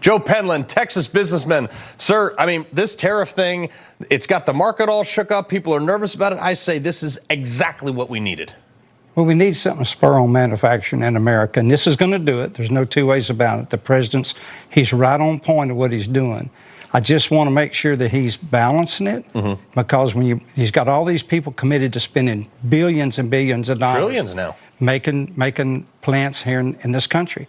Joe Penland, Texas businessman. Sir, I mean, this tariff thing, it's got the market all shook up. People are nervous about it. I say this is exactly what we needed. Well, we need something to spur on manufacturing in America, and this is going to do it. There's no two ways about it. The president's, he's right on point of what he's doing. I just want to make sure that he's balancing it, because when he's got all these people committed to spending billions and billions of dollars. Trillions now. Making plants here in this country.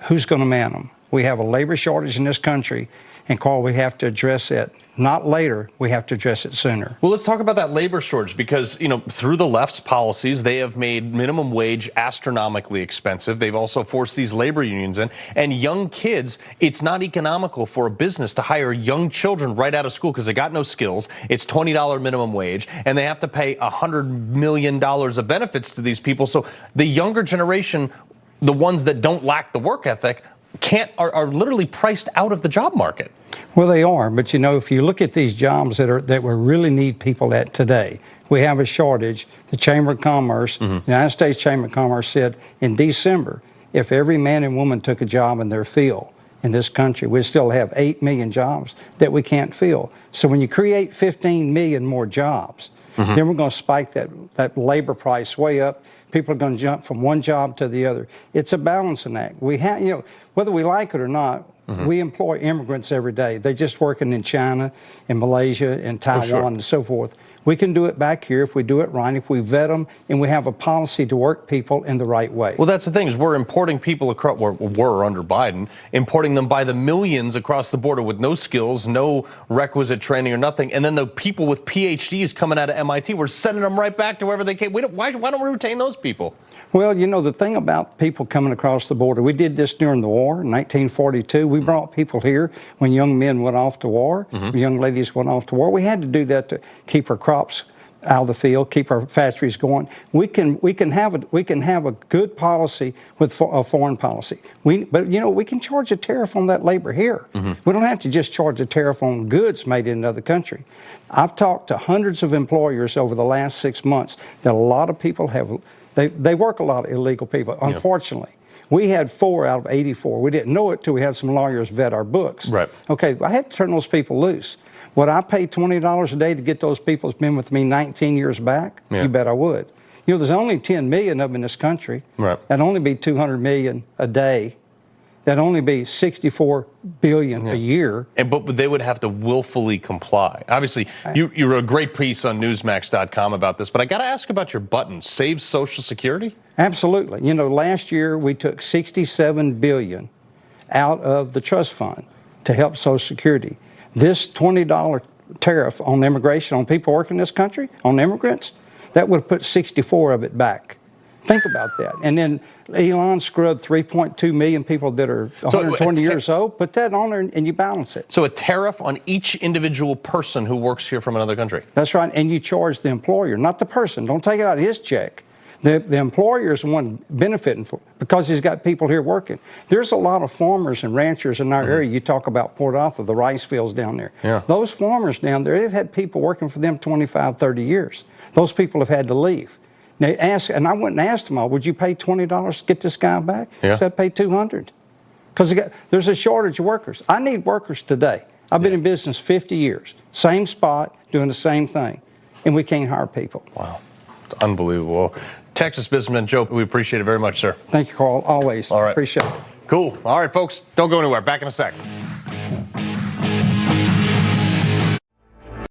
Who's going to man them? We have a labor shortage in this country, and Carl, we have to address it. Not later, we have to address it sooner. Well, let's talk about that labor shortage, because, you know, through the left's policies, they have made minimum wage astronomically expensive. They've also forced these labor unions in. And young kids, it's not economical for a business to hire young children right out of school because they got no skills. It's $20 minimum wage, and they have to pay $100 million of benefits to these people. So the younger generation, the ones that don't lack the work ethic, are literally priced out of the job market. Well, they are, but you know, if you look at these jobs that we really need people at today, we have a shortage. The Chamber of Commerce, the United States Chamber of Commerce said in December, if every man and woman took a job in their field in this country, we'd still have 8 million jobs that we can't fill. So when you create 15 million more jobs, then we're going to spike that labor price way up. People are going to jump from one job to the other. It's a balancing act. We have, you know, whether we like it or not, we employ immigrants every day. They're just working in China, in Malaysia, in Taiwan, and so forth. We can do it back here if we do it right, if we vet them, and we have a policy to work people in the right way. Well, that's the thing, is we're importing people across, we're under Biden, importing them by the millions across the border with no skills, no requisite training or nothing. And then the people with PhDs coming out of MIT, we're sending them right back to wherever they came. Why don't we retain those people? Well, you know, the thing about people coming across the border, we did this during the war in 1942. We brought people here when young men went off to war, young ladies went off to war. We had to do that to keep our crops out of the field, keep our factories going. We can have a good policy with a foreign policy. But you know, we can charge a tariff on that labor here. We don't have to just charge a tariff on goods made in another country. I've talked to hundreds of employers over the last 6 months that a lot of people have. They work a lot of illegal people, unfortunately. We had 4 out of 84. We didn't know it till we had some lawyers vet our books. Right. Okay, I had to turn those people loose. Would I pay $20 a day to get those people that's been with me 19 years back? Yeah. You bet I would. You know, there's only 10 million of them in this country. Right. That'd only be 200 million a day. That'd only be 64 billion a year. But they would have to willfully comply. Obviously, you wrote a great piece on Newsmax.com about this, but I got to ask about your button, Save Social Security? Absolutely. You know, last year we took 67 billion out of the trust fund to help Social Security. This $20 tariff on immigration, on people working in this country, on immigrants, that would put 64 of it back. Think about that. And then Elon scrubbed 3.2 million people that are 120 years old. Put that on there and you balance it. So a tariff on each individual person who works here from another country. That's right. And you charge the employer, not the person. Don't take it out of his check. The employer is the one benefiting because he's got people here working. There's a lot of farmers and ranchers in our area. You talk about Port Arthur, the rice fields down there. Yeah. Those farmers down there, they've had people working for them 25, 30 years. Those people have had to leave. They asked, and I went and asked them all, would you pay $20 to get this guy back? Yeah. I said, pay $200. Because there's a shortage of workers. I need workers today. I've been in business 50 years. Same spot, doing the same thing. And we can't hire people. Wow. It's unbelievable. Texas businessman Joe, we appreciate it very much, sir. Thank you, Carl. Always. All right. Appreciate it. Cool. All right, folks, don't go anywhere. Back in a sec.